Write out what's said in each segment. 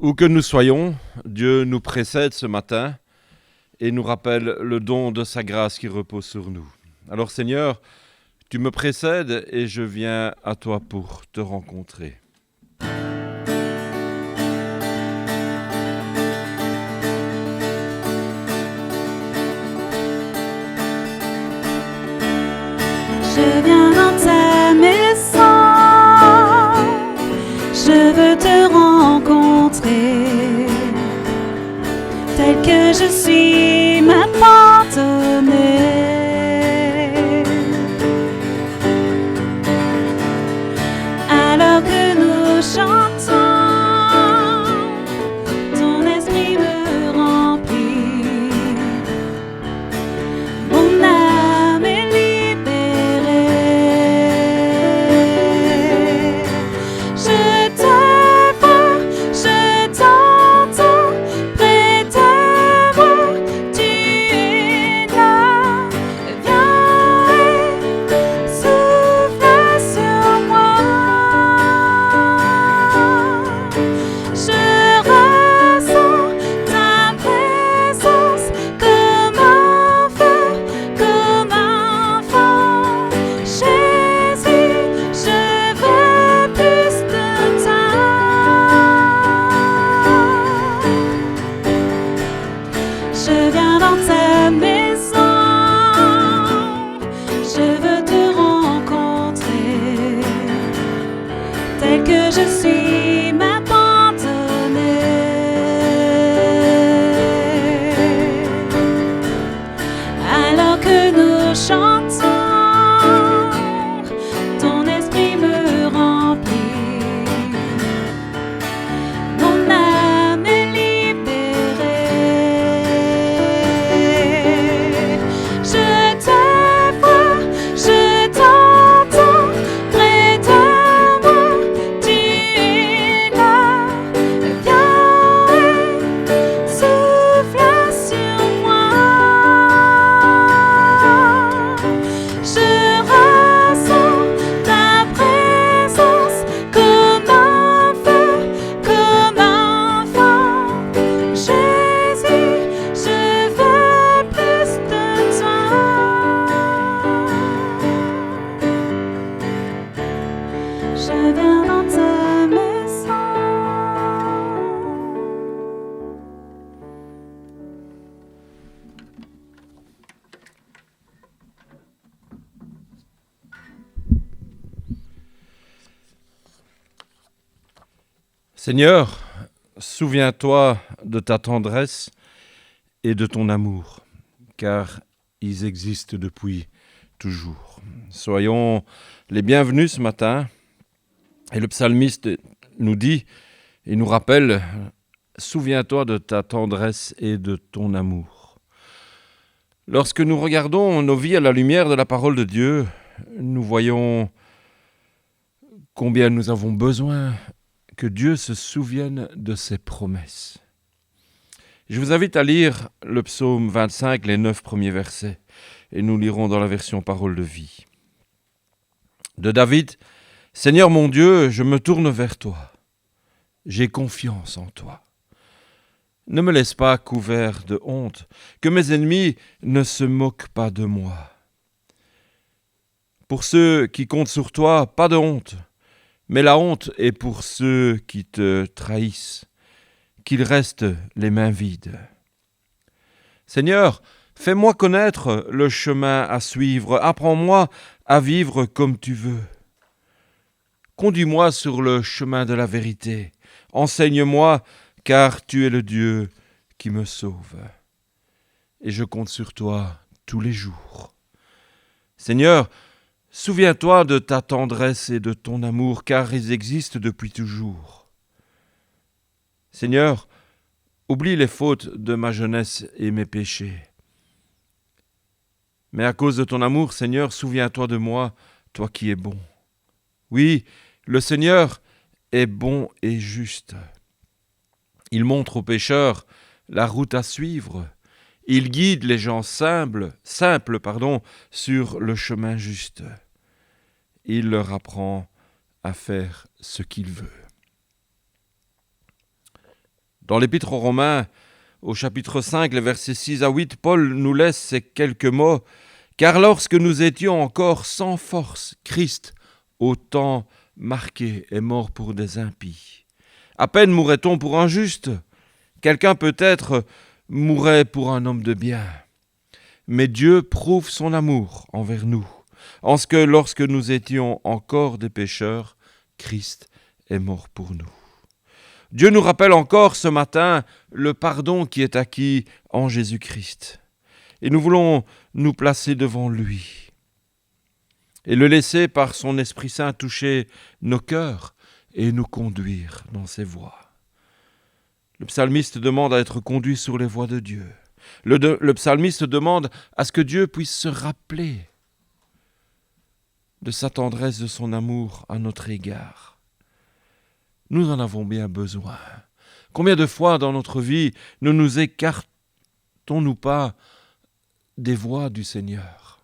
Où que nous soyons, Dieu nous précède ce matin et nous rappelle le don de sa grâce qui repose sur nous. Alors Seigneur, tu me précèdes et je viens à toi pour te rencontrer. Je viens dans ta maison, je veux te rencontrer, tel que je suis, m'abandonner. Alors que nous chantons, ton esprit me remplit, mon âme est libérée. Je te vois, je t'entends, près de moi, tu es là. Viens et souffle sur moi. Je ressens ta présence comme un feu, comme un vent. Jésus, je veux plus de toi. Je viens dans ta maison, je veux te rencontrer, tel que je suis, m'abandonner. Alors que nous chantons, ton esprit me remplit, mon âme est libérée. Je te vois, je t'entends, près de moi, tu es là. Viens et souffle sur moi. Je ressens ta présence comme un feu, comme un vent. Jésus, je veux plus de toi. Je viens dans ta maison. Seigneur, souviens-toi de ta tendresse et de ton amour, car ils existent depuis toujours. Soyons les bienvenus ce matin. Et le psalmiste nous dit et nous rappelle, souviens-toi de ta tendresse et de ton amour. Lorsque nous regardons nos vies à la lumière de la parole de Dieu, nous voyons combien nous avons besoin que Dieu se souvienne de ses promesses. Je vous invite à lire le psaume 25, les 9 premiers versets, et nous lirons dans la version Parole de vie. De David, « Seigneur mon Dieu, je me tourne vers toi. J'ai confiance en toi. Ne me laisse pas couvert de honte, que mes ennemis ne se moquent pas de moi. Pour ceux qui comptent sur toi, pas de honte, mais la honte est pour ceux qui te trahissent, qu'ils restent les mains vides. Seigneur, fais-moi connaître le chemin à suivre, apprends-moi à vivre comme tu veux. Conduis-moi sur le chemin de la vérité, enseigne-moi, car tu es le Dieu qui me sauve. Et je compte sur toi tous les jours. Seigneur, souviens-toi de ta tendresse et de ton amour, car ils existent depuis toujours. Seigneur, oublie les fautes de ma jeunesse et mes péchés. Mais à cause de ton amour, Seigneur, souviens-toi de moi, toi qui es bon. Oui, le Seigneur est bon et juste. Il montre aux pécheurs la route à suivre. Il guide les gens simples, sur le chemin juste. Il leur apprend à faire ce qu'il veut. Dans l'Épître aux Romains, au chapitre 5, les versets 6 à 8, Paul nous laisse ces quelques mots. « Car lorsque nous étions encore sans force, Christ, au temps marqué, est mort pour des impies. À peine mourrait-on pour un juste. Quelqu'un peut-être mourrait pour un homme de bien. Mais Dieu prouve son amour envers nous, en ce que lorsque nous étions encore des pécheurs, Christ est mort pour nous. » Dieu nous rappelle encore ce matin le pardon qui est acquis en Jésus-Christ. Et nous voulons nous placer devant lui et le laisser par son Esprit Saint toucher nos cœurs et nous conduire dans ses voies. Le psalmiste demande à être conduit sur les voies de Dieu. Le psalmiste demande à ce que Dieu puisse se rappeler de sa tendresse, de son amour à notre égard. Nous en avons bien besoin. Combien de fois dans notre vie ne nous écartons-nous pas des voies du Seigneur?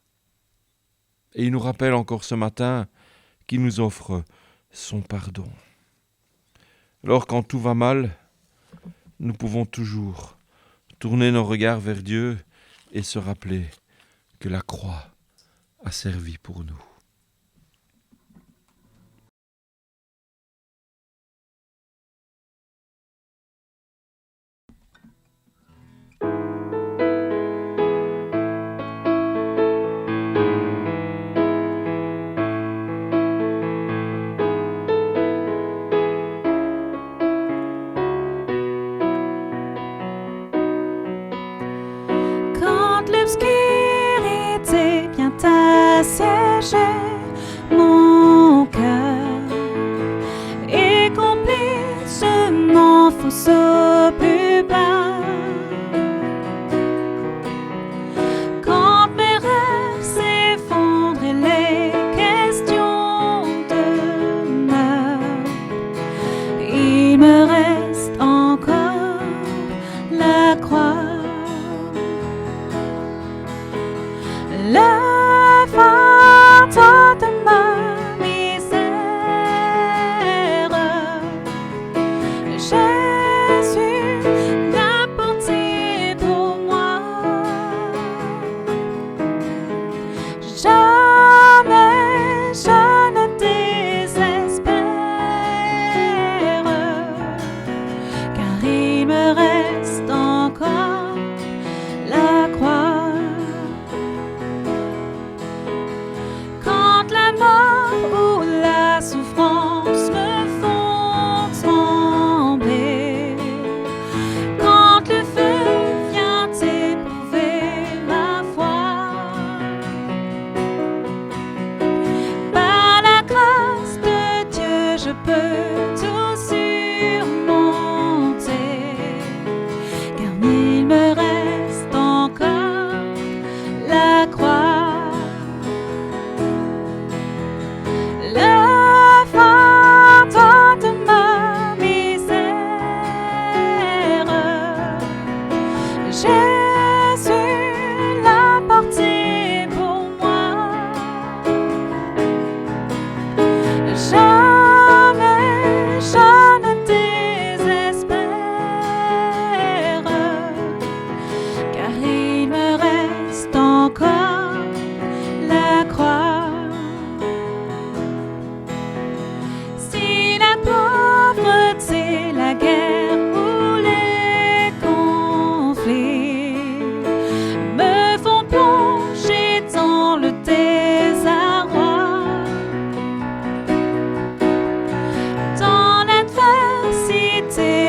Et il nous rappelle encore ce matin qu'il nous offre son pardon. Alors quand tout va mal, nous pouvons toujours tourner nos regards vers Dieu et se rappeler que la croix a servi pour nous. L'obscurité vient assécher mon cœur et complètement fausse au plus bas. Quand mes rêves s'effondrent et les questions demeurent, il me reste encore la croix. Le fardeau de ma misère, Jésus l'a porté pour moi. Jamais je ne désespère, car il me reste encore la croix. Je peux tout surmonter, car il me reste encore la croix. Le fardeau de ma misère, Jésus l'a porté pour moi. Je ne désespère, car il me reste encore la croix. Si la pauvreté, la guerre ou les conflits me font plonger dans le désarroi,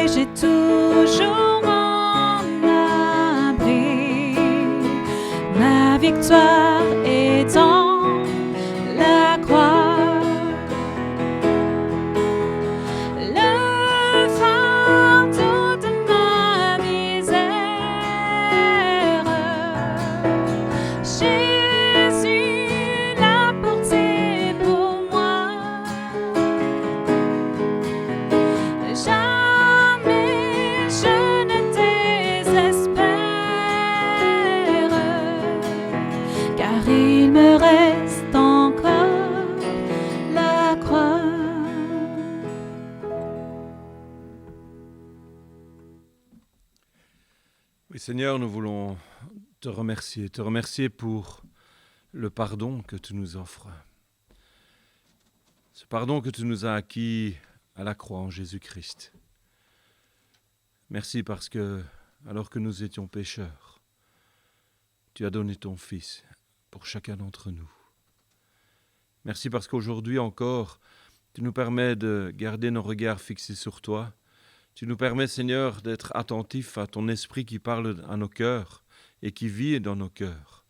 j'ai toujours en abri. Ma victoire est dans la croix. Le fardeau de ma misère, Jésus l'a porté pour moi. Je ne désespère, car Seigneur, nous voulons te remercier pour le pardon que tu nous offres. Ce pardon que tu nous as acquis à la croix en Jésus-Christ. Merci parce que, alors que nous étions pécheurs, tu as donné ton Fils pour chacun d'entre nous. Merci parce qu'aujourd'hui encore, tu nous permets de garder nos regards fixés sur toi. Tu nous permets, Seigneur, d'être attentifs à ton esprit qui parle à nos cœurs et qui vit dans nos cœurs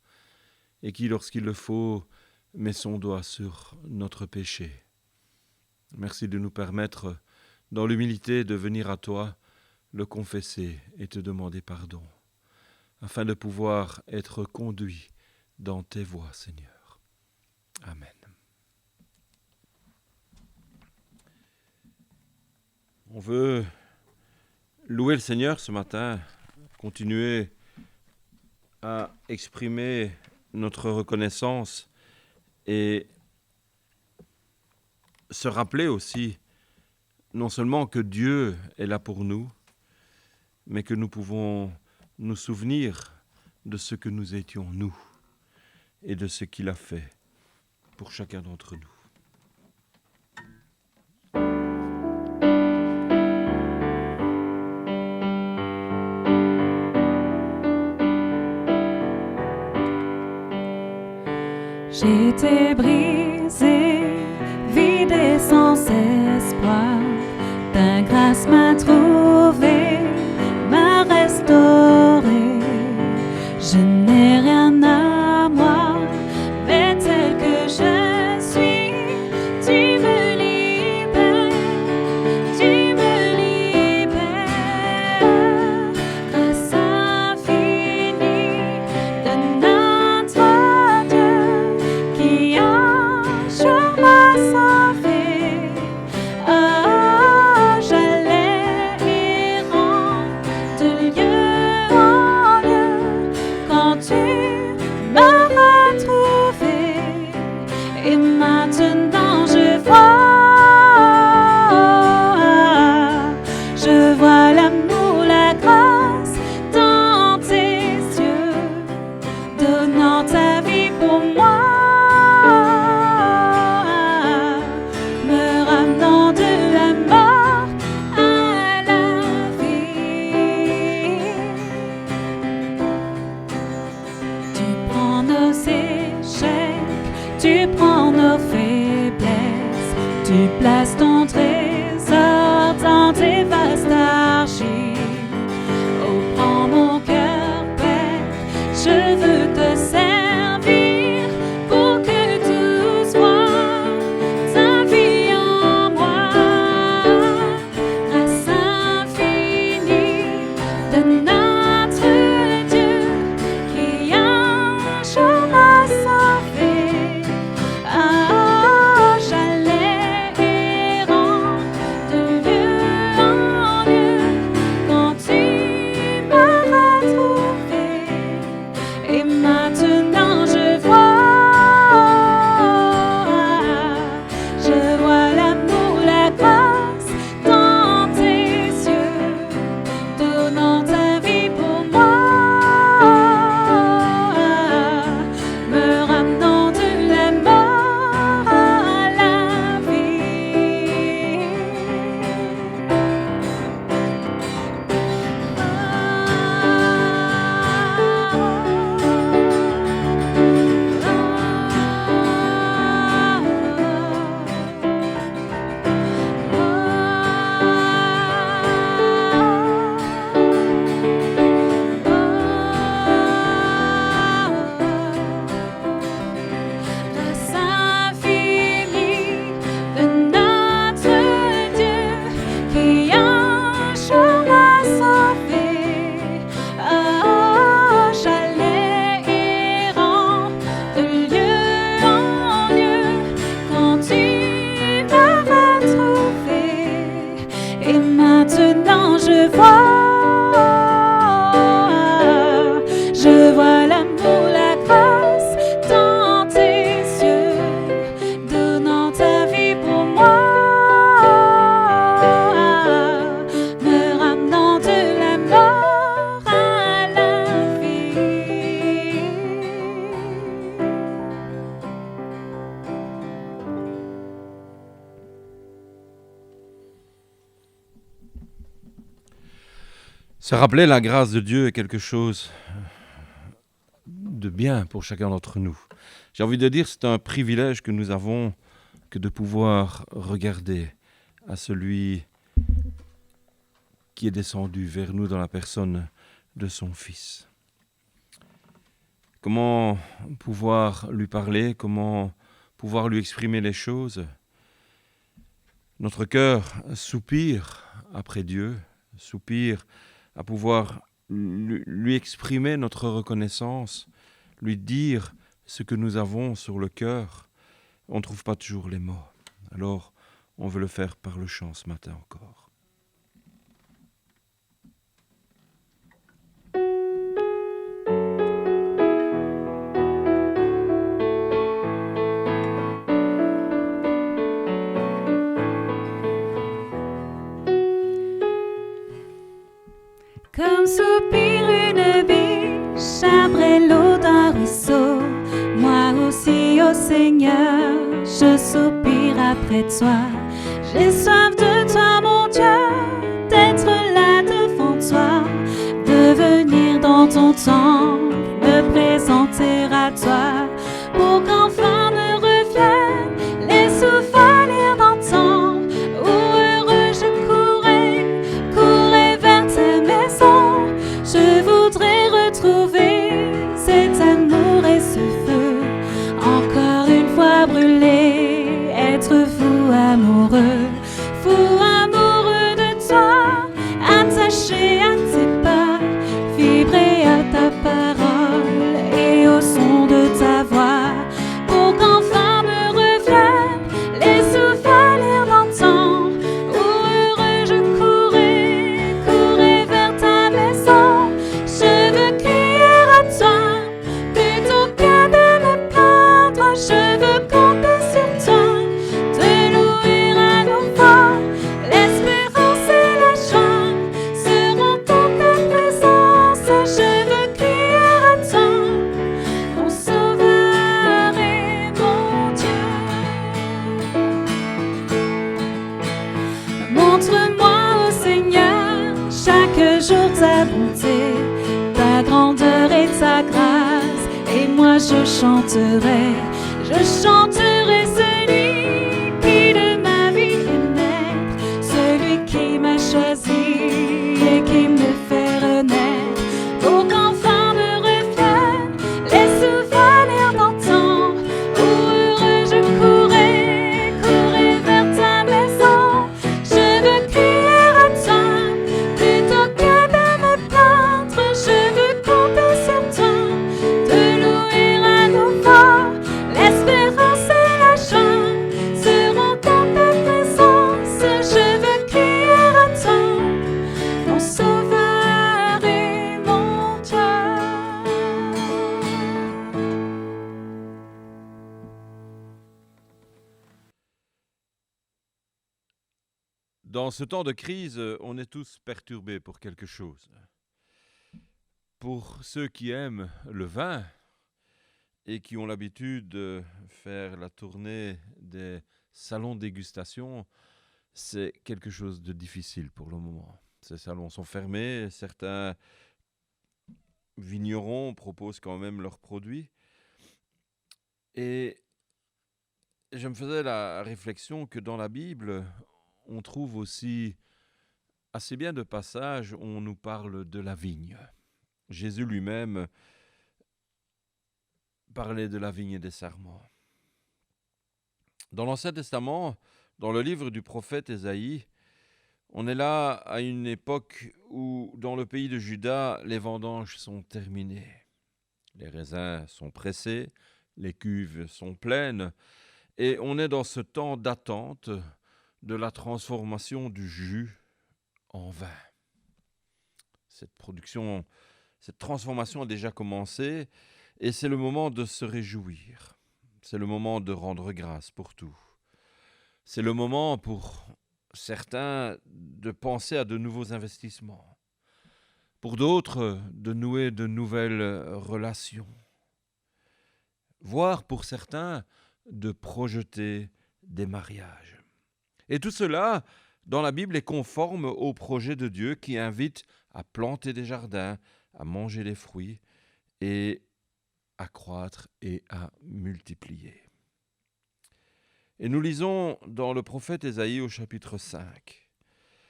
et qui, lorsqu'il le faut, met son doigt sur notre péché. Merci de nous permettre, dans l'humilité, de venir à toi, le confesser et te demander pardon, afin de pouvoir être conduit dans tes voies, Seigneur. Amen. On veut louer le Seigneur ce matin, continuer à exprimer notre reconnaissance et se rappeler aussi non seulement que Dieu est là pour nous, mais que nous pouvons nous souvenir de ce que nous étions nous et de ce qu'il a fait pour chacun d'entre nous. J'étais brisée, vide et sans espoir. Ta grâce m'a trouvée, m'a restaurée. Je n'ai rien à moi, mais tel que je suis, tu me libères, tu me libères. Grâce infinie de notre Dieu qui un jour m'a sauvé. J'allais errant de lieu en lieu quand tu m'as retrouvé. Et maintenant je vois l'amour, la grâce dans tes yeux, donnant ta vie pour moi, me ramenant de la mort à la vie. Tu prends nos échecs, tu prends nos faiblesses, tu places ton trésor dans tes vastes archives. Oh, prends mon cœur, Père, je veux te servir pour que tout soit ta vie en moi. Grâce infinie de notre Dieu qui un jour m'a sauvé. J'allais errant de lieu en lieu quand tu m'as retrouvé. Et maintenant je vois l'amour, la grâce dans tes yeux, donnant ta vie pour moi, me ramenant de la mort à la vie. Grâce infinie de notre Dieu qui un jour m'a sauvé. J'allais errant de lieu en lieu quand tu m'as retrouvé. Et maintenant je vois l'amour, la grâce dans tes yeux, donnant ta vie pour moi, me ramenant de la mort à la Se rappeler la grâce de Dieu est quelque chose de bien pour chacun d'entre nous. J'ai envie de dire, c'est un privilège que nous avons que de pouvoir regarder à celui qui est descendu vers nous dans la personne de son Fils. Comment pouvoir lui parler, comment pouvoir lui exprimer les choses. Notre cœur soupire après Dieu, soupire à pouvoir lui exprimer notre reconnaissance, lui dire ce que nous avons sur le cœur. On ne trouve pas toujours les mots. Alors, on veut le faire par le chant ce matin encore. Comme soupire une biche après l'eau d'un ruisseau, moi aussi, ô Seigneur, je soupire après toi. J'ai soif de toi, mon Dieu, d'être là devant toi, de venir dans ton temple, me présenter à toi, pour qu'enfin me reviennent les souvenirs d'antan, où heureux je courais vers ta maison. Je voudrais retrouver cet amour et ce feu, encore une fois brûlé, être fou amoureux de toi, attaché à tes pas, vibrer à ta parole et au son de ta voix, pour qu'enfin me reviennent les souvenirs d'antan, où heureux je courais vers ta maison. Je veux crier à toi, plutôt que de me plaindre, je veux compter sur toi, te louer à nouveau. L'espérance et la joie seront dans ta présence. Je veux crier à toi, mon Sauveur et mon Dieu. Montre-moi, ô Seigneur, chaque jour ta bonté, ta grandeur et ta grâce, et moi je chanterai celui qui de ma vie est maître, celui qui m'a choisi et qui me fait renaître, pour qu'enfin me reviennent les souvenirs d'antan, où heureux je courais vers ta maison. Je veux crier à toi, plutôt que de me plaindre, je veux compter sur toi, te louer à nouveau. L'espérance et la joie seront dans ta présence. Je veux crier à toi, mon Sauveur et mon Dieu. Dans ce temps de crise, on est tous perturbés pour quelque chose. Pour ceux qui aiment le vin et qui ont l'habitude de faire la tournée des salons de dégustation, c'est quelque chose de difficile pour le moment. Ces salons sont fermés, certains vignerons proposent quand même leurs produits. Et je me faisais la réflexion que dans la Bible, on trouve aussi assez bien de passages où on nous parle de la vigne. Jésus lui-même parlait de la vigne et des sarments. Dans l'Ancien Testament, dans le livre du prophète Ésaïe, on est là à une époque où, dans le pays de Juda, les vendanges sont terminées. Les raisins sont pressés, les cuves sont pleines, et on est dans ce temps d'attente de la transformation du jus en vin. Cette transformation a déjà commencé, et c'est le moment de se réjouir. C'est le moment de rendre grâce pour tout. C'est le moment pour certains de penser à de nouveaux investissements. Pour d'autres, de nouer de nouvelles relations. Voire pour certains, de projeter des mariages. Et tout cela, dans la Bible, est conforme au projet de Dieu qui invite à planter des jardins, à manger les fruits et à croître et à multiplier. Et nous lisons dans le prophète Ésaïe au chapitre 5.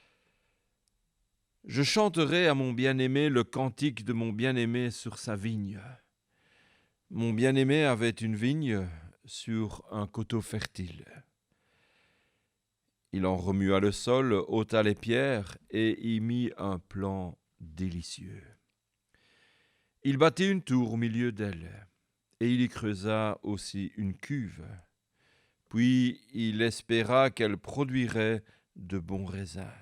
« Je chanterai à mon bien-aimé le cantique de mon bien-aimé sur sa vigne. Mon bien-aimé avait une vigne sur un coteau fertile. Il en remua le sol, ôta les pierres et y mit un plan délicieux. Il bâtit une tour au milieu d'elle, et il y creusa aussi une cuve. Puis il espéra qu'elle produirait de bons raisins.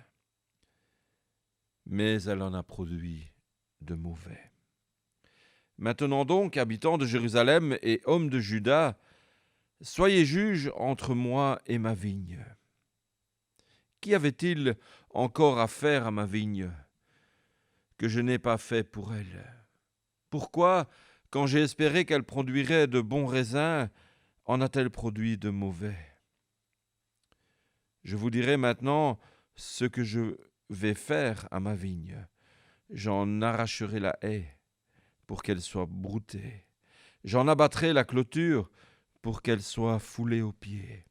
Mais elle en a produit de mauvais. Maintenant donc, habitants de Jérusalem et hommes de Juda, soyez juges entre moi et ma vigne. Qu'y avait-il encore à faire à ma vigne que je n'ai pas fait pour elle? Pourquoi, quand j'ai espéré qu'elle produirait de bons raisins, en a-t-elle produit de mauvais? Je vous dirai maintenant ce que je vais faire à ma vigne. J'en arracherai la haie pour qu'elle soit broutée. J'en abattrai la clôture pour qu'elle soit foulée aux pieds.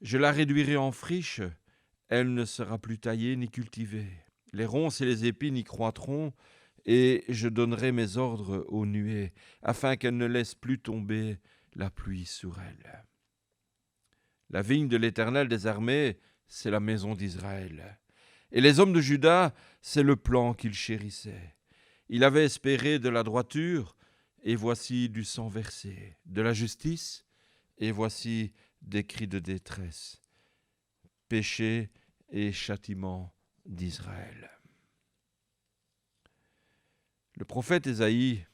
Je la réduirai en friche, elle ne sera plus taillée ni cultivée. Les ronces et les épines y croîtront, et je donnerai mes ordres aux nuées, afin qu'elles ne laissent plus tomber la pluie sur elle. La vigne de l'Éternel des armées, c'est la maison d'Israël. Et les hommes de Juda, c'est le plan qu'il chérissait. Il avait espéré de la droiture, et voici du sang versé, de la justice, et voici des cris de détresse. Péché et châtiment d'Israël. Le prophète Ésaïe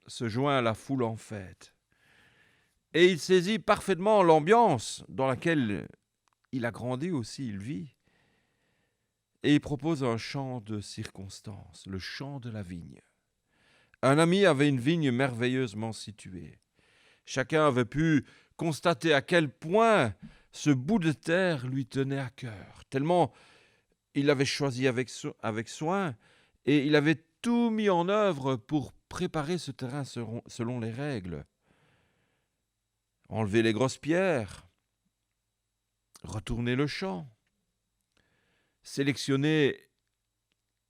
se joint à la foule en fête, et il saisit parfaitement l'ambiance dans laquelle il a grandi aussi, il vit, et il propose un chant de circonstance, le chant de la vigne. Un ami avait une vigne merveilleusement située. Chacun avait pu constater à quel point ce bout de terre lui tenait à cœur, tellement il l'avait choisi avec soin, et il avait tout mis en œuvre pour préparer ce terrain selon les règles. Enlever les grosses pierres, retourner le champ, sélectionner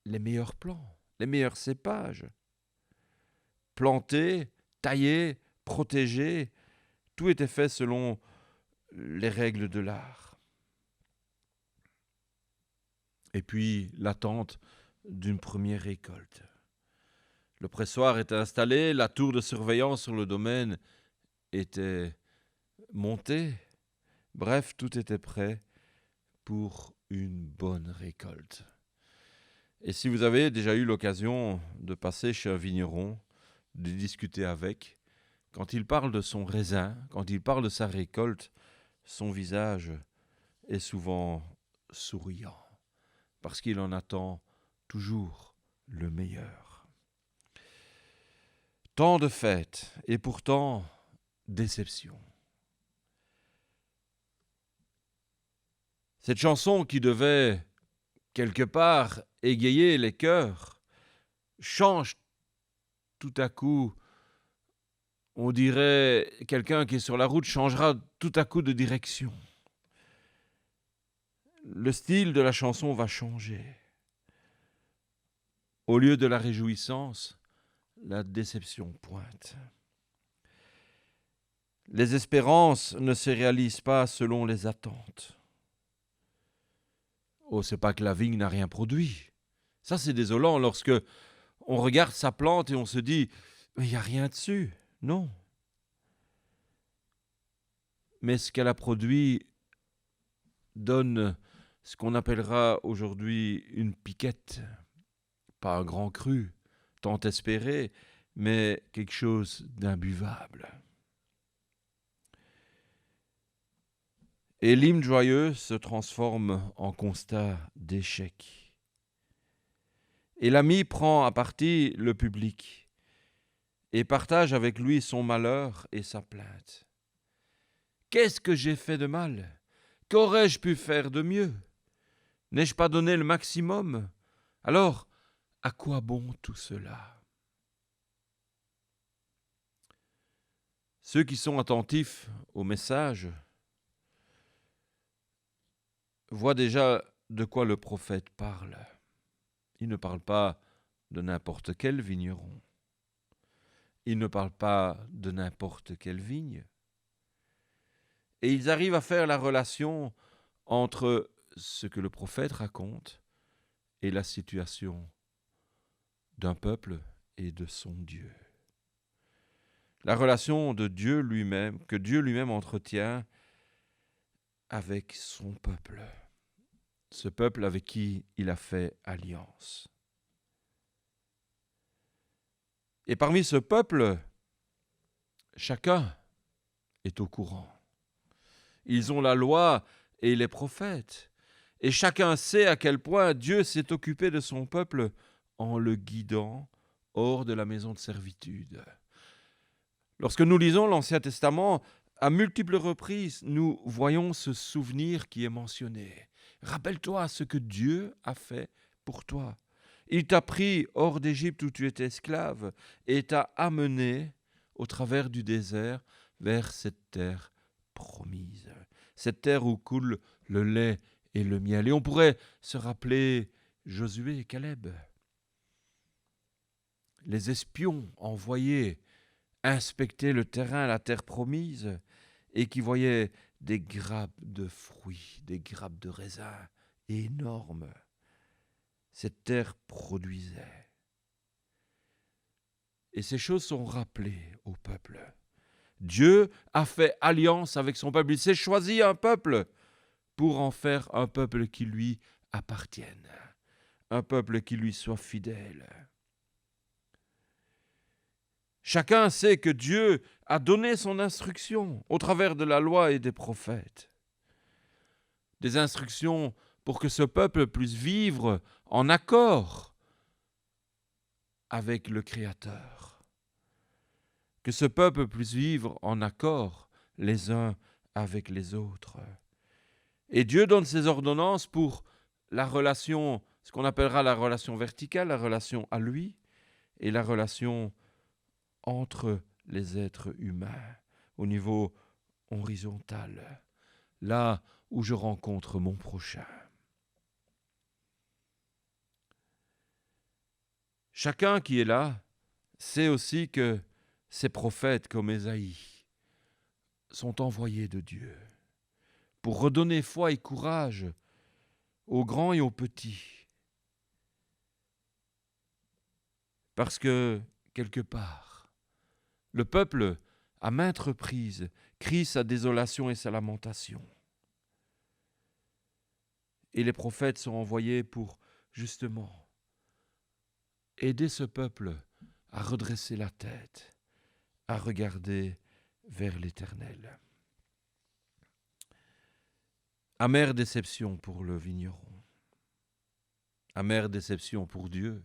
les meilleurs plants, les meilleurs cépages, planter, tailler, protéger, tout était fait selon les règles de l'art. Et puis l'attente d'une première récolte. Le pressoir était installé, la tour de surveillance sur le domaine était montée. Bref, tout était prêt pour une bonne récolte. Et si vous avez déjà eu l'occasion de passer chez un vigneron, de discuter avec, quand il parle de son raisin, quand il parle de sa récolte, son visage est souvent souriant, parce qu'il en attend toujours le meilleur. Tant de fêtes, et pourtant déception. Cette chanson qui devait, quelque part, égayer les cœurs, change tout à coup. On dirait quelqu'un qui est sur la route changera tout à coup de direction. Le style de la chanson va changer. Au lieu de la réjouissance, la déception pointe. Les espérances ne se réalisent pas selon les attentes. Oh, c'est pas que la vigne n'a rien produit. Ça, c'est désolant lorsque on regarde sa plante et on se dit « mais il n'y a rien dessus ». Non. Mais ce qu'elle a produit donne ce qu'on appellera aujourd'hui une piquette. Pas un grand cru, tant espéré, mais quelque chose d'imbuvable. Et l'hymne joyeux se transforme en constat d'échec. Et l'ami prend à partie le public et partage avec lui son malheur et sa plainte. Qu'est-ce que j'ai fait de mal? Qu'aurais-je pu faire de mieux? N'ai-je pas donné le maximum? Alors, à quoi bon tout cela? Ceux qui sont attentifs au message voient déjà de quoi le prophète parle. Il ne parle pas de n'importe quel vigneron. Il ne parle pas de n'importe quelle vigne. Et ils arrivent à faire la relation entre ce que le prophète raconte et la situation d'un peuple et de son Dieu. La relation de Dieu lui-même, que Dieu lui-même entretient avec son peuple. Ce peuple avec qui il a fait alliance. Et parmi ce peuple, chacun est au courant. Ils ont la loi et les prophètes. Et chacun sait à quel point Dieu s'est occupé de son peuple en le guidant hors de la maison de servitude. Lorsque nous lisons l'Ancien Testament, à multiples reprises, nous voyons ce souvenir qui est mentionné. Rappelle-toi ce que Dieu a fait pour toi. Il t'a pris hors d'Égypte où tu étais esclave et t'a amené au travers du désert vers cette terre promise. Cette terre où coule le lait et le miel. Et on pourrait se rappeler Josué et Caleb. Les espions envoyés inspecter le terrain, la terre promise, et qui voyaient des grappes de fruits, des grappes de raisins énormes. Cette terre produisait. Et ces choses sont rappelées au peuple. Dieu a fait alliance avec son peuple. Il s'est choisi un peuple pour en faire un peuple qui lui appartienne, un peuple qui lui soit fidèle. Chacun sait que Dieu a donné son instruction au travers de la loi et des prophètes. Des instructions pour que ce peuple puisse vivre en accord avec le Créateur. Que ce peuple puisse vivre en accord les uns avec les autres. Et Dieu donne ses ordonnances pour la relation, ce qu'on appellera la relation verticale, la relation à lui, et la relation entre les êtres humains, au niveau horizontal, là où je rencontre mon prochain. Chacun qui est là sait aussi que ces prophètes comme Ésaïe sont envoyés de Dieu pour redonner foi et courage aux grands et aux petits. Parce que, quelque part, le peuple, à maintes reprises, crie sa désolation et sa lamentation. Et les prophètes sont envoyés pour, justement, aider ce peuple à redresser la tête, à regarder vers l'Éternel. Amère déception pour le vigneron. Amère déception pour Dieu,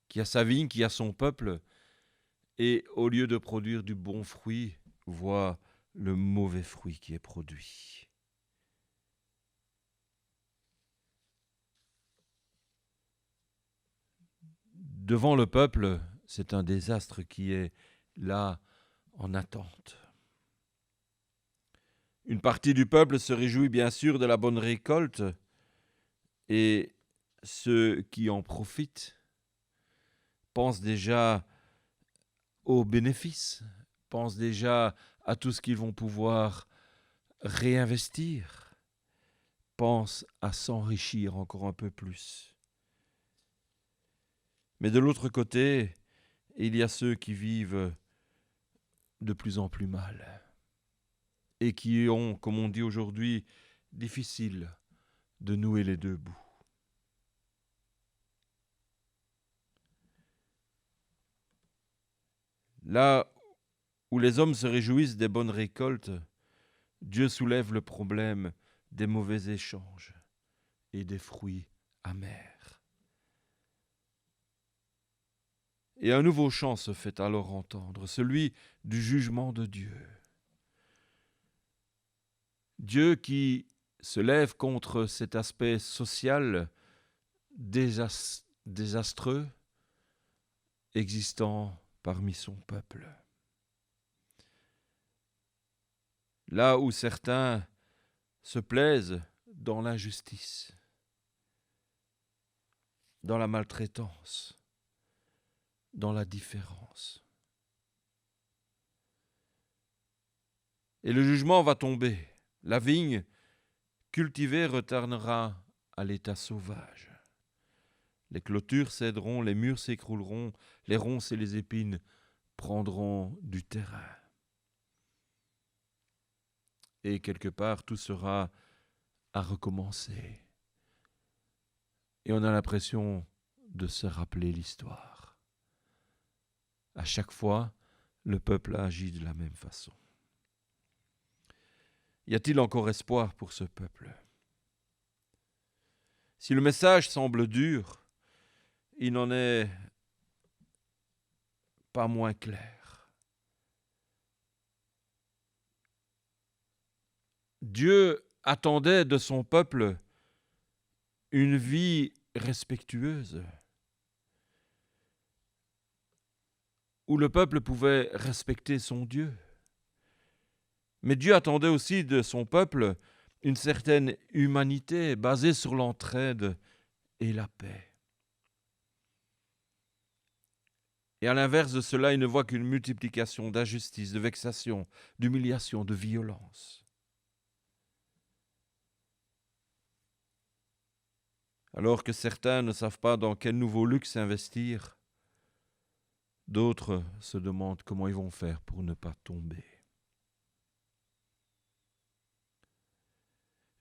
qui a sa vigne, qui a son peuple, et au lieu de produire du bon fruit, voit le mauvais fruit qui est produit. Devant le peuple, c'est un désastre qui est là en attente. Une partie du peuple se réjouit bien sûr de la bonne récolte et ceux qui en profitent pensent déjà aux bénéfices, pensent déjà à tout ce qu'ils vont pouvoir réinvestir, pensent à s'enrichir encore un peu plus. Mais de l'autre côté, il y a ceux qui vivent de plus en plus mal et qui ont, comme on dit aujourd'hui, difficile de nouer les deux bouts. Là où les hommes se réjouissent des bonnes récoltes, Dieu soulève le problème des mauvais échanges et des fruits amers. Et un nouveau chant se fait alors entendre, celui du jugement de Dieu. Dieu qui se lève contre cet aspect social désastreux existant parmi son peuple. Là où certains se plaisent dans l'injustice, dans la maltraitance, dans la différence. Et le jugement va tomber. La vigne cultivée retournera à l'état sauvage. Les clôtures céderont, les murs s'écrouleront, les ronces et les épines prendront du terrain. Et quelque part, tout sera à recommencer. Et on a l'impression de se rappeler l'histoire. À chaque fois, le peuple a agi de la même façon. Y a-t-il encore espoir pour ce peuple ? Si le message semble dur, il n'en est pas moins clair. Dieu attendait de son peuple une vie respectueuse, où le peuple pouvait respecter son Dieu. Mais Dieu attendait aussi de son peuple une certaine humanité basée sur l'entraide et la paix. Et à l'inverse de cela, il ne voit qu'une multiplication d'injustice, de vexation, d'humiliation, de violence. Alors que certains ne savent pas dans quel nouveau luxe investir, d'autres se demandent comment ils vont faire pour ne pas tomber.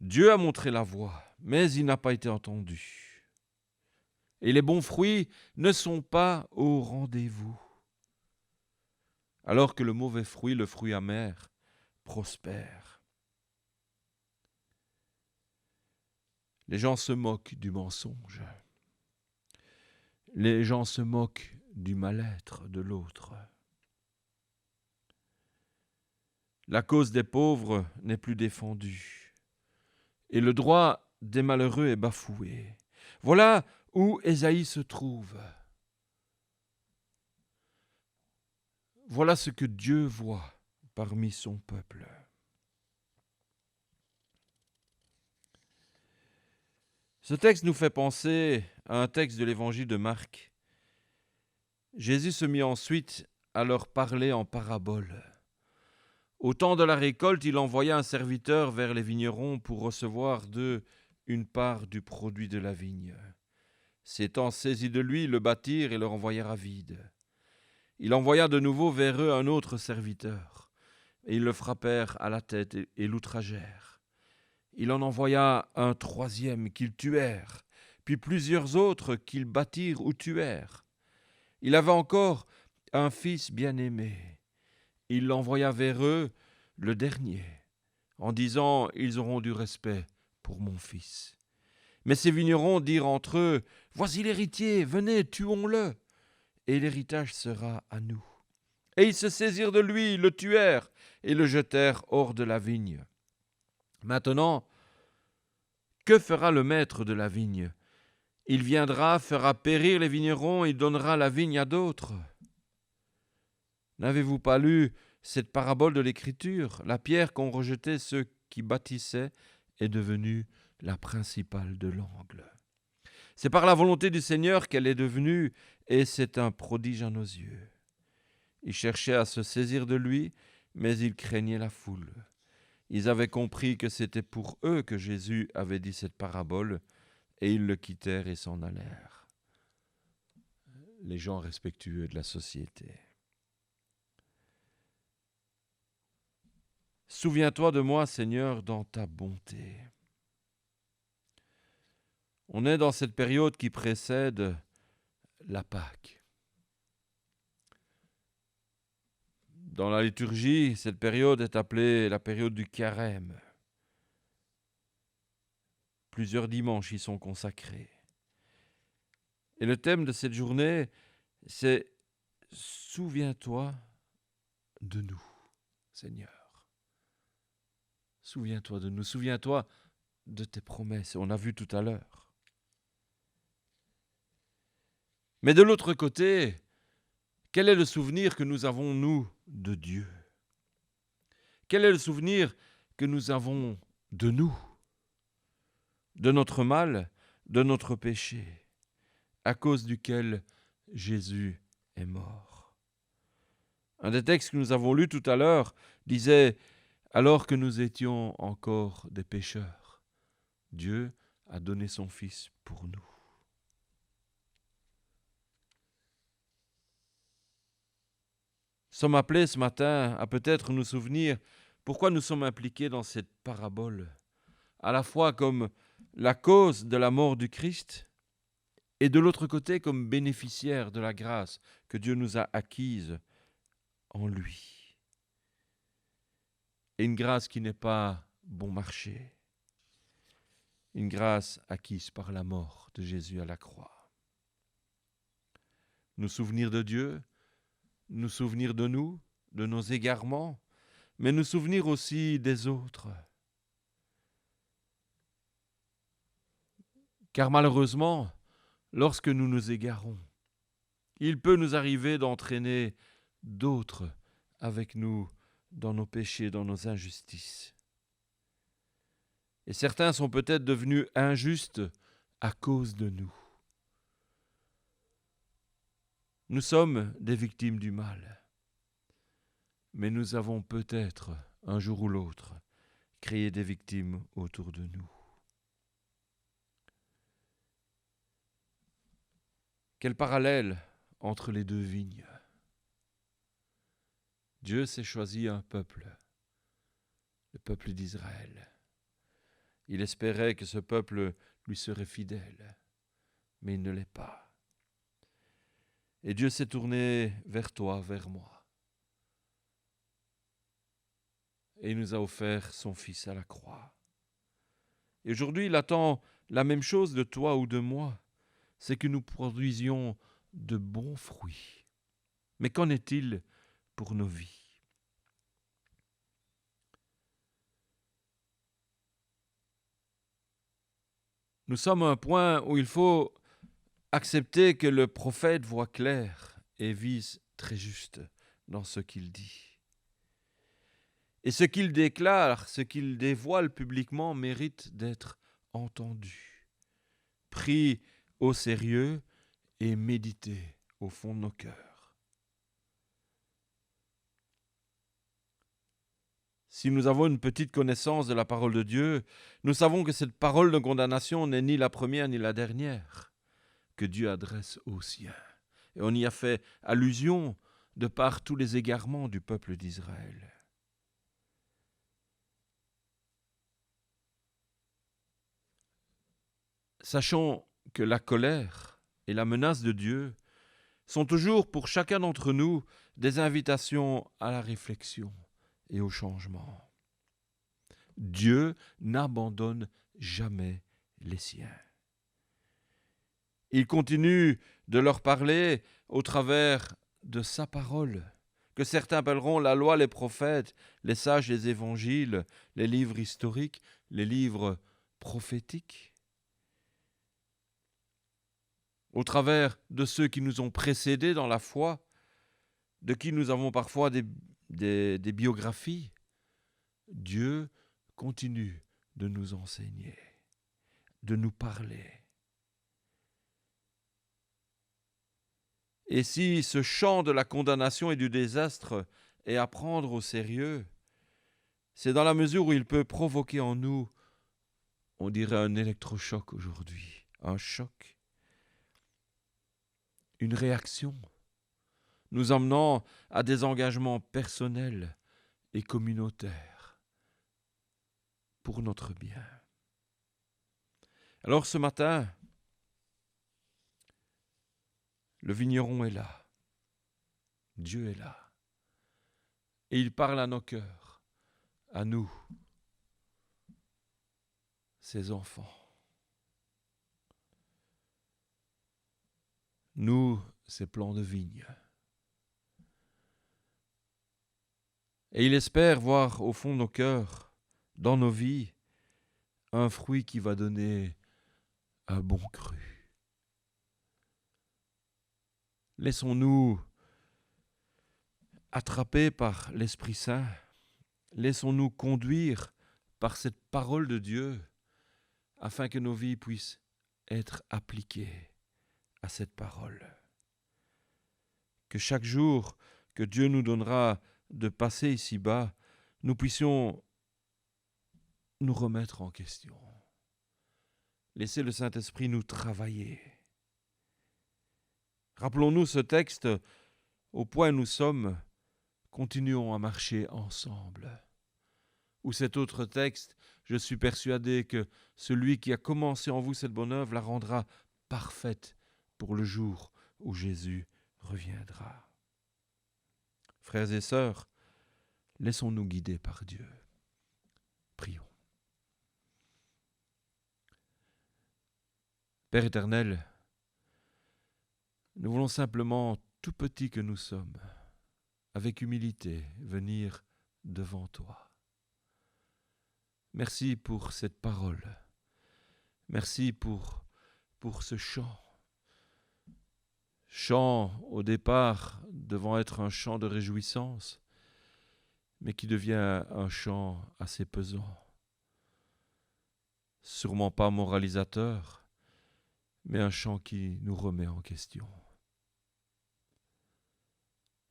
Dieu a montré la voie, mais il n'a pas été entendu. Et les bons fruits ne sont pas au rendez-vous. Alors que le mauvais fruit, le fruit amer, prospère. Les gens se moquent du mensonge. Les gens se moquent du mal-être de l'autre. La cause des pauvres n'est plus défendue. Et le droit des malheureux est bafoué. Voilà où Ésaïe se trouve. Voilà ce que Dieu voit parmi son peuple. Ce texte nous fait penser à un texte de l'évangile de Marc. Jésus se mit ensuite à leur parler en parabole. Au temps de la récolte, il envoya un serviteur vers les vignerons pour recevoir d'eux une part du produit de la vigne. S'étant saisis de lui, ils le battirent et le renvoyèrent à vide. Il envoya de nouveau vers eux un autre serviteur, et ils le frappèrent à la tête et l'outragèrent. Il en envoya un troisième qu'ils tuèrent, puis plusieurs autres qu'ils battirent ou tuèrent. Il avait encore un fils bien-aimé. Il l'envoya vers eux, le dernier, en disant « Ils auront du respect pour mon fils ». Mais ces vignerons dirent entre eux « Voici l'héritier, venez, tuons-le, et l'héritage sera à nous. » Et ils se saisirent de lui, le tuèrent et le jetèrent hors de la vigne. Maintenant, que fera le maître de la vigne ? Il viendra, fera périr les vignerons, il donnera la vigne à d'autres. N'avez-vous pas lu cette parabole de l'Écriture ? La pierre qu'ont rejetée ceux qui bâtissaient est devenue la principale de l'angle. C'est par la volonté du Seigneur qu'elle est devenue, et c'est un prodige à nos yeux. Ils cherchaient à se saisir de lui, mais ils craignaient la foule. Ils avaient compris que c'était pour eux que Jésus avait dit cette parabole, et ils le quittèrent et s'en allèrent. Les gens respectueux de la société. Souviens-toi de moi, Seigneur, dans ta bonté. On est dans cette période qui précède la Pâque. Dans la liturgie, cette période est appelée la période du carême. Plusieurs dimanches y sont consacrés. Et le thème de cette journée, c'est « Souviens-toi de nous, Seigneur ». Souviens-toi de nous, souviens-toi de tes promesses. On a vu tout à l'heure. Mais de l'autre côté, quel est le souvenir que nous avons, nous, de Dieu? Quel est le souvenir que nous avons de nous, de notre mal, de notre péché, à cause duquel Jésus est mort? Un des textes que nous avons lus tout à l'heure disait « Alors que nous étions encore des pécheurs, Dieu a donné son Fils pour nous. » Nous sommes appelés ce matin à peut-être nous souvenir pourquoi nous sommes impliqués dans cette parabole, à la fois comme la cause de la mort du Christ et de l'autre côté comme bénéficiaires de la grâce que Dieu nous a acquise en lui. Et une grâce qui n'est pas bon marché, une grâce acquise par la mort de Jésus à la croix. Nous souvenir de Dieu, nous souvenir de nous, de nos égarements, mais nous souvenir aussi des autres. Car malheureusement, lorsque nous nous égarons, il peut nous arriver d'entraîner d'autres avec nous dans nos péchés, dans nos injustices. Et certains sont peut-être devenus injustes à cause de nous. Nous sommes des victimes du mal, mais nous avons peut-être, un jour ou l'autre, créé des victimes autour de nous. Quel parallèle entre les deux vignes! Dieu s'est choisi un peuple, le peuple d'Israël. Il espérait que ce peuple lui serait fidèle, mais il ne l'est pas. Et Dieu s'est tourné vers toi, vers moi. Et il nous a offert son Fils à la croix. Et aujourd'hui, il attend la même chose de toi ou de moi, c'est que nous produisions de bons fruits. Mais qu'en est-il pour nos vies? Nous sommes à un point où il faut accepter que le prophète voit clair et vise très juste dans ce qu'il dit. Et ce qu'il déclare, ce qu'il dévoile publiquement mérite d'être entendu, pris au sérieux et médité au fond de nos cœurs. Si nous avons une petite connaissance de la parole de Dieu, nous savons que cette parole de condamnation n'est ni la première ni la dernière que Dieu adresse aux siens. Et on y a fait allusion de par tous les égarements du peuple d'Israël. Sachons que la colère et la menace de Dieu sont toujours pour chacun d'entre nous des invitations à la réflexion et au changement. Dieu n'abandonne jamais les siens. Il continue de leur parler au travers de sa parole, que certains appelleront la loi, les prophètes, les sages, les évangiles, les livres historiques, les livres prophétiques. Au travers de ceux qui nous ont précédés dans la foi, de qui nous avons parfois des biographies, Dieu continue de nous enseigner, de nous parler. Et si ce chant de la condamnation et du désastre est à prendre au sérieux, c'est dans la mesure où il peut provoquer en nous, on dirait un électrochoc aujourd'hui, un choc, une réaction, nous emmenant à des engagements personnels et communautaires pour notre bien. Alors ce matin, le vigneron est là, Dieu est là, et il parle à nos cœurs, à nous, ses enfants. Nous, ces plants de vigne. Et il espère voir au fond de nos cœurs, dans nos vies, un fruit qui va donner un bon cru. Laissons-nous attraper par l'Esprit Saint. Laissons-nous conduire par cette parole de Dieu afin que nos vies puissent être appliquées à cette parole. Que chaque jour que Dieu nous donnera de passer ici-bas, nous puissions nous remettre en question. Laissez le Saint-Esprit nous travailler. Rappelons-nous ce texte, au point où nous sommes, continuons à marcher ensemble. Ou cet autre texte, je suis persuadé que celui qui a commencé en vous cette bonne œuvre la rendra parfaite pour le jour où Jésus reviendra. Frères et sœurs, laissons-nous guider par Dieu. Prions. Père éternel, nous voulons simplement, tout petits que nous sommes, avec humilité, venir devant toi. Merci pour cette parole. Merci pour ce chant. Chant, au départ, devant être un chant de réjouissance, mais qui devient un chant assez pesant. Sûrement pas moralisateur, mais un chant qui nous remet en question.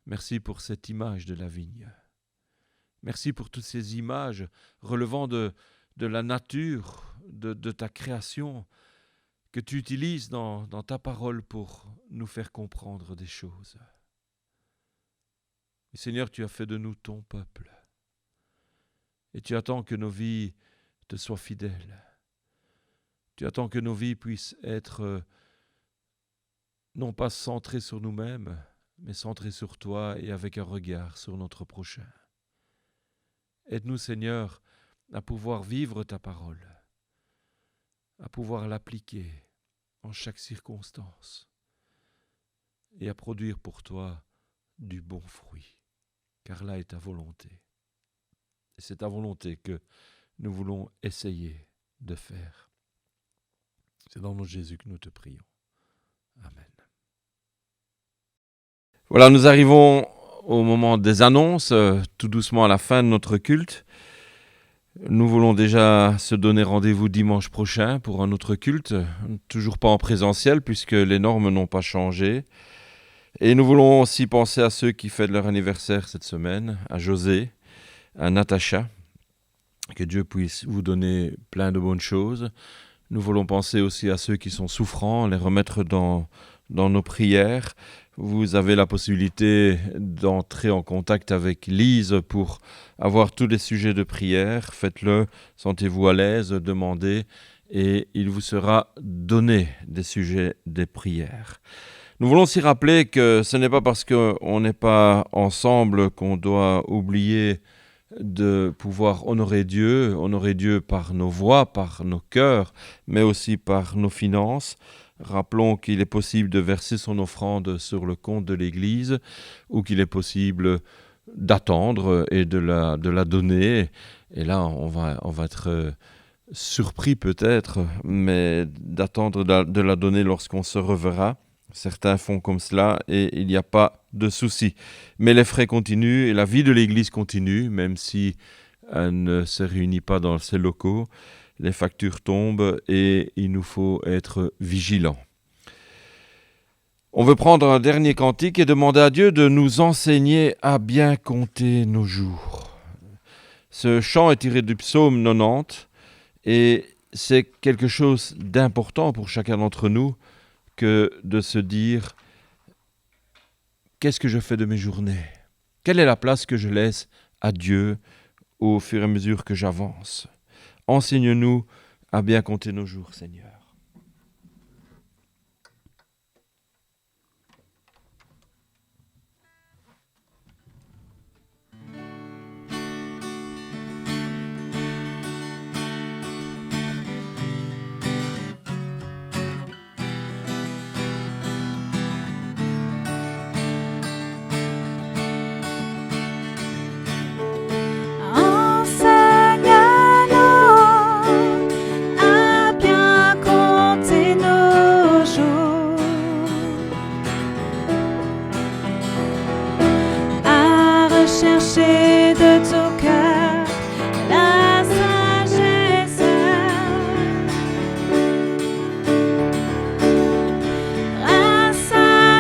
Merci pour cette image de la vigne. Merci pour toutes ces images relevant de la nature, de ta création, que tu utilises dans ta parole pour nous faire comprendre des choses. Et Seigneur, tu as fait de nous ton peuple. Et tu attends que nos vies te soient fidèles. Tu attends que nos vies puissent être non pas centrées sur nous-mêmes, mais centrées sur toi et avec un regard sur notre prochain. Aide-nous, Seigneur, à pouvoir vivre ta parole, à pouvoir l'appliquer en chaque circonstance et à produire pour toi du bon fruit, car là est ta volonté. Et c'est ta volonté que nous voulons essayer de faire. C'est dans notre Jésus que nous te prions. Amen. Voilà, nous arrivons au moment des annonces, tout doucement à la fin de notre culte. Nous voulons déjà se donner rendez-vous dimanche prochain pour un autre culte, toujours pas en présentiel puisque les normes n'ont pas changé. Et nous voulons aussi penser à ceux qui fêtent leur anniversaire cette semaine, à José, à Natacha, que Dieu puisse vous donner plein de bonnes choses. Nous voulons penser aussi à ceux qui sont souffrants, les remettre dans nos prières. Vous avez la possibilité d'entrer en contact avec Lise pour avoir tous les sujets de prière. Faites-le, sentez-vous à l'aise, demandez et il vous sera donné des sujets de prière. Nous voulons aussi rappeler que ce n'est pas parce qu'on n'est pas ensemble qu'on doit oublier de pouvoir honorer Dieu par nos voix, par nos cœurs, mais aussi par nos finances. Rappelons qu'il est possible de verser son offrande sur le compte de l'Église ou qu'il est possible d'attendre et de la donner. Et là, on va être surpris peut-être, mais d'attendre de la donner lorsqu'on se reverra. Certains font comme cela et il n'y a pas de souci. Mais les frais continuent et la vie de l'Église continue, même si elle ne se réunit pas dans ses locaux. Les factures tombent et il nous faut être vigilants. On veut prendre un dernier cantique et demander à Dieu de nous enseigner à bien compter nos jours. Ce chant est tiré du psaume 90 et c'est quelque chose d'important pour chacun d'entre nous que de se dire « Qu'est-ce que je fais de mes journées ? Quelle est la place que je laisse à Dieu au fur et à mesure que j'avance ? Enseigne-nous à bien compter nos jours, Seigneur. » Enseigne-nous à bien compter rechercher de tout cœur la sagesse.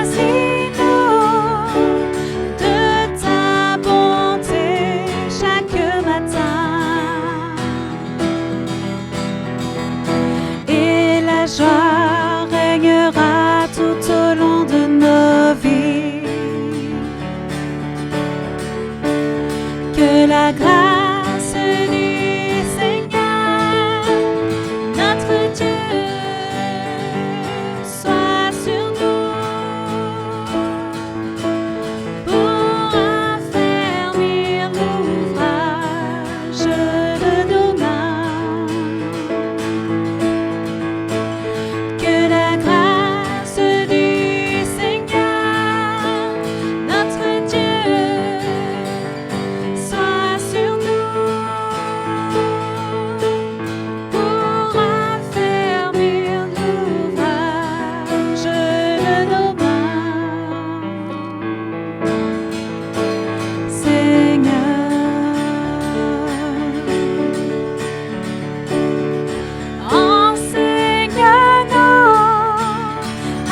Rassasie-nous de ta bonté chaque matin. Et la joie régnera tout au long de nos vies. Que la grâce du Seigneur, notre Dieu, soit sur nous pour affermir l'ouvrage de nos mains. Que la grâce du Seigneur, notre Dieu, soit sur nous pour affermir l'ouvrage de nos mains. Seigneur, enseigne-nous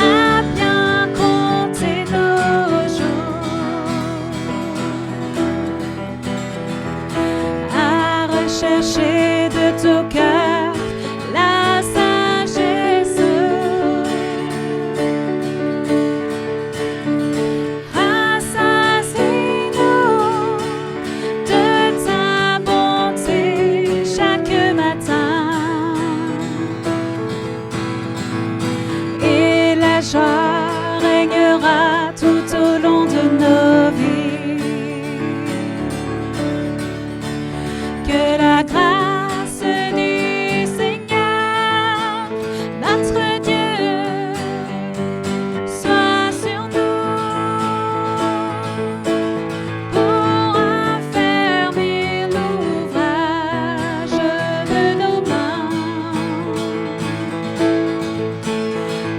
à bien compter nos jours, à rechercher de tout cœur la sagesse. Rassasie-nous de ta bonté chaque matin. Et la joie régnera tout au long de nos vies. Que la grâce du Seigneur, notre Dieu, soit sur nous pour affermir l'ouvrage de nos mains.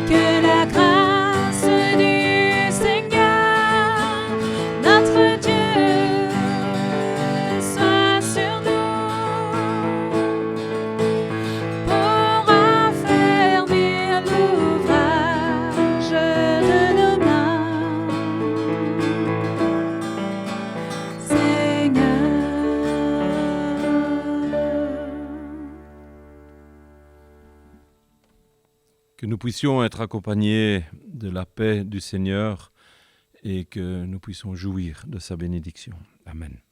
Que la grâce du Seigneur, notre Dieu, soit sur nous pour affermir l'ouvrage de nos mains. Seigneur. Que nous puissions être accompagnés de la paix du Seigneur et que nous puissions jouir de sa bénédiction. Amen.